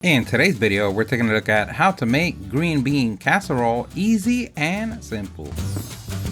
In today's video, we're taking a look at how to make green bean casserole easy and simple.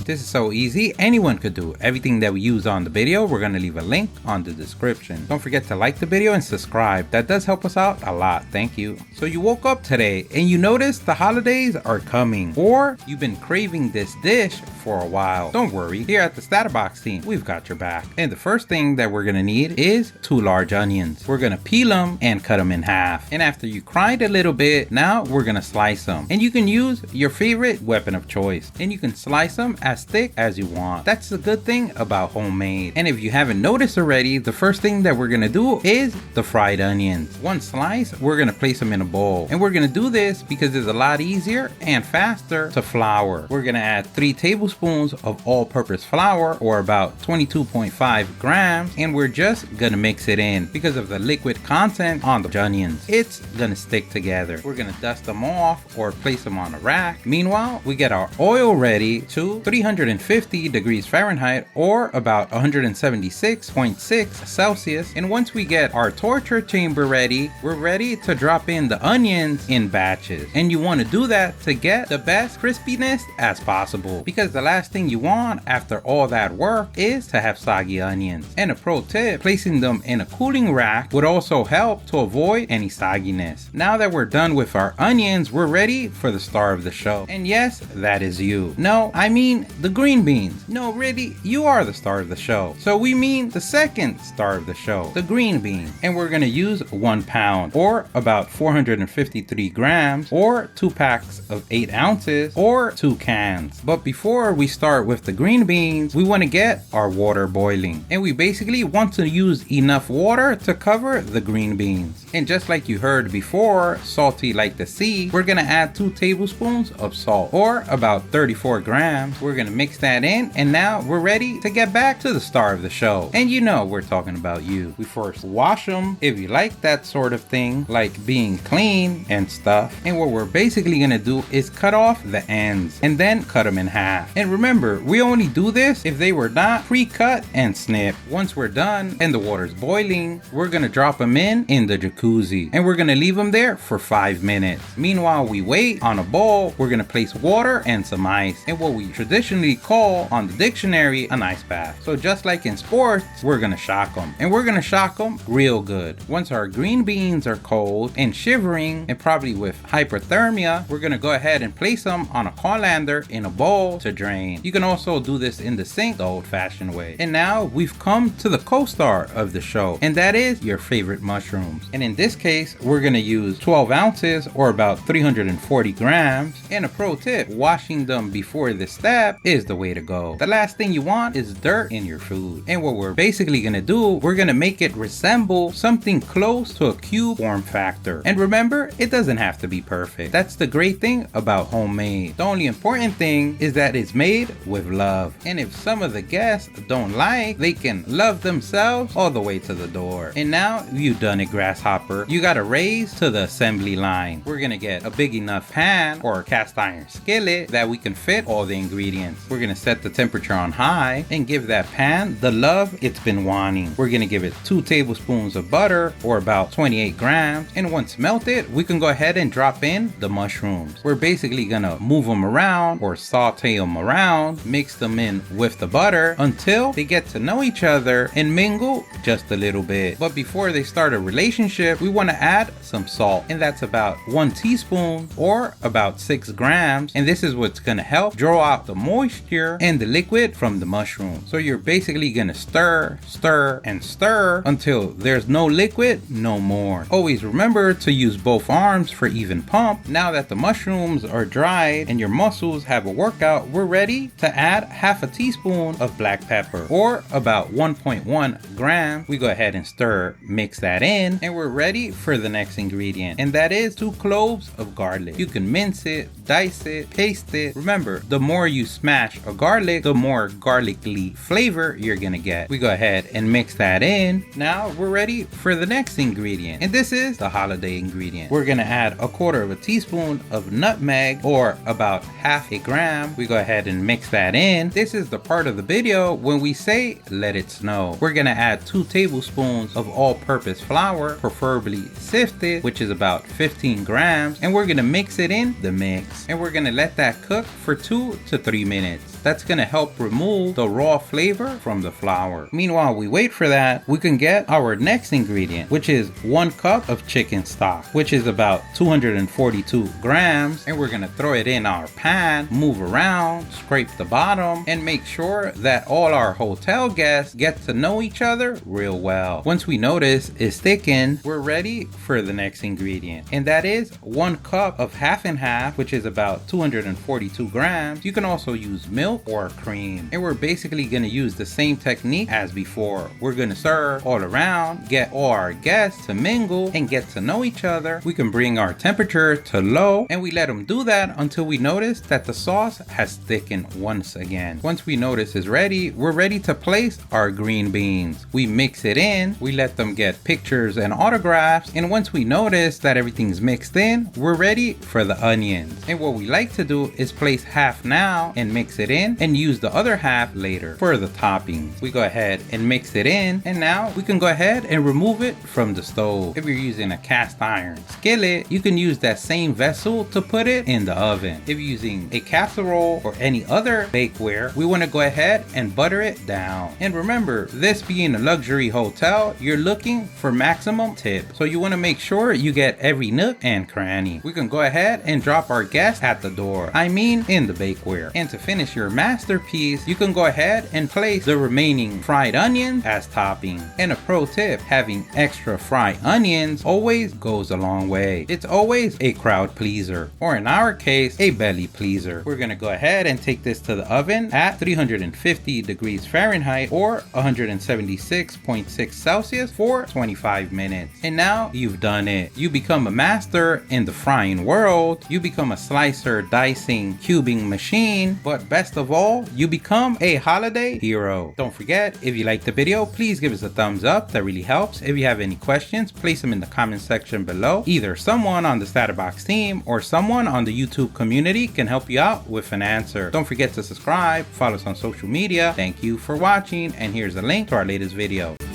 This is so easy, anyone could do. Everything that we use on the video, we're going to leave a link on the description. Don't forget to like the video and subscribe. That does help us out a lot. Thank you. So you woke up today and you noticed the holidays are coming, or you've been craving this dish for a while. Don't worry, here at the StatUpBox team, we've got your back. And the first thing that we're going to need is 2 large onions. We're going to peel them and cut them in half. And after you cried a little bit, now we're going to slice them. And you can use your favorite weapon of choice. And you can slice them as thick as you want. That's the good thing about homemade. And if you haven't noticed already, the first thing that we're gonna do is the fried onions. One slice, we're gonna place them in a bowl. And we're gonna do this because it's a lot easier and faster to flour. We're gonna add 3 tablespoons of all-purpose flour, or about 22.5 grams, and we're just gonna mix it in. Because of the liquid content on the onions, it's gonna stick together. We're gonna dust them off or place them on a rack. Meanwhile, we get our oil ready to 350 degrees Fahrenheit, or about 176.6 Celsius. And once we get our torture chamber ready, we're ready to drop in the onions in batches. And you want to do that to get the best crispiness as possible, because the last thing you want after all that work is to have soggy onions. And a pro tip, placing them in a cooling rack would also help to avoid any sogginess. Now that we're done with our onions, we're ready for the star of the show. And yes, that is you. No, I mean the green beans. No, really, you are the star of the show. So we mean the second star of the show, the green beans. And we're gonna use 1 pound, or about 453 grams, or 2 packs of 8 ounces, or 2 cans. But before we start with the green beans, we want to get our water boiling. And we basically want to use enough water to cover the green beans. And just like you heard before, salty like the sea, we're gonna add 2 tablespoons of salt, or about 34 grams. We're gonna mix that in, and now we're ready to get back to the star of the show. And you know we're talking about you. We first wash them if you like that sort of thing, like being clean and stuff. And what we're basically gonna do is cut off the ends and then cut them in half. And remember, we only do this if they were not pre-cut and snipped. Once we're done and the water's boiling, we're gonna drop them in the jacuzzi, and we're gonna leave them there for 5 minutes. Meanwhile, we wait. On a bowl, we're gonna place water and some ice, and what we traditionally call on the dictionary an ice bath. So just like in sports, we're gonna shock them, and we're gonna shock them real good. Once our green beans are cold and shivering and probably with hypothermia, we're gonna go ahead and place them on a colander in a bowl to drain. You can also do this in the sink the old-fashioned way. And now we've come to the co-star of the show, and that is your favorite mushrooms. And in this case, we're gonna use 12 ounces, or about 340 grams. And a pro tip, washing them before this step is the way to go. The last thing you want is dirt in your food. And what we're basically gonna do, we're gonna make it resemble something close to a cube form factor. And remember, it doesn't have to be perfect. That's the great thing about homemade. The only important thing is that it's made with love. And if some of the guests don't like, they can love themselves all the way to the door. And now you've done it, grasshopper. You gotta raise to the assembly line. We're gonna get a big enough pan or cast iron skillet that we can fit all the ingredients. We're gonna set the temperature on high and give that pan the love it's been wanting. We're gonna give it 2 tablespoons of butter, or about 28 grams. And once melted, we can go ahead and drop in the mushrooms. We're basically gonna move them around or saute them around, mix them in with the butter until they get to know each other and mingle just a little bit. But before they start a relationship, we wanna add some salt, and that's about 1 teaspoon, or about 6 grams. And this is what's gonna help draw out the moisture and the liquid from the mushroom. So you're basically gonna stir, stir, and stir until there's no liquid no more. Always remember to use both arms for even pump. Now that the mushrooms are dried and your muscles have a workout, we're ready to add half a teaspoon of black pepper, or about 1.1 grams. We go ahead and stir, mix that in, and we're ready for the next ingredient, and that is 2 cloves of garlic. You can mince it, dice it, paste it. Remember, the more you smell smash a garlic, the more garlicky flavor you're gonna get. We go ahead and mix that in. Now we're ready for the next ingredient, and this is the holiday ingredient. We're gonna add a 1/4 teaspoon of nutmeg, or about 1/2 gram. We go ahead and mix that in. This is the part of the video when we say let it snow. We're gonna add 2 tablespoons of all-purpose flour, preferably sifted, which is about 15 grams, and we're gonna mix it in the mix, and we're gonna let that cook for 2 to 3 minutes. That's gonna help remove the raw flavor from the flour. Meanwhile, we wait for that, we can get our next ingredient, which is 1 cup of chicken stock, which is about 242 grams, and we're gonna throw it in our pan, move around, scrape the bottom, and make sure that all our hotel guests get to know each other real well. Once we notice it's thickened, we're ready for the next ingredient, and that is 1 cup of half and half, which is about 242 grams. You can also use milk or cream, and we're basically going to use the same technique as before. We're going to stir all around, get all our guests to mingle and get to know each other. We can bring our temperature to low, and we let them do that until we notice that the sauce has thickened once again. Once we notice it's ready, we're ready to place our green beans. We mix it in, we let them get pictures and autographs, and once we notice that everything's mixed in, we're ready for the onions. And what we like to do is place half now and mix it in, and use the other half later for the toppings. We go ahead and mix it in, and now we can go ahead and remove it from the stove. If you're using a cast iron skillet, you can use that same vessel to put it in the oven. If you're using a casserole or any other bakeware, we want to go ahead and butter it down. And remember, this being a luxury hotel, you're looking for maximum tip, so you want to make sure you get every nook and cranny. We can go ahead and drop our guests at the door, I mean in the bakeware. And to finish your masterpiece, you can go ahead and place the remaining fried onions as topping. And a pro tip, having extra fried onions always goes a long way. It's always a crowd pleaser, or in our case, a belly pleaser. We're gonna go ahead and take this to the oven at 350 degrees Fahrenheit or 176.6 Celsius for 25 minutes. And now you've done it. You become a master in the frying world. You become a slicer, dicing, cubing machine, but best of all, you become a holiday hero. Don't forget, if you liked the video, please give us a thumbs up. That really helps. If you have any questions, place them in the comment section below. Either someone on the StatUpBox team or someone on the YouTube community can help you out with an answer. Don't forget to subscribe, follow us on social media. Thank you for watching, and here's a link to our latest video.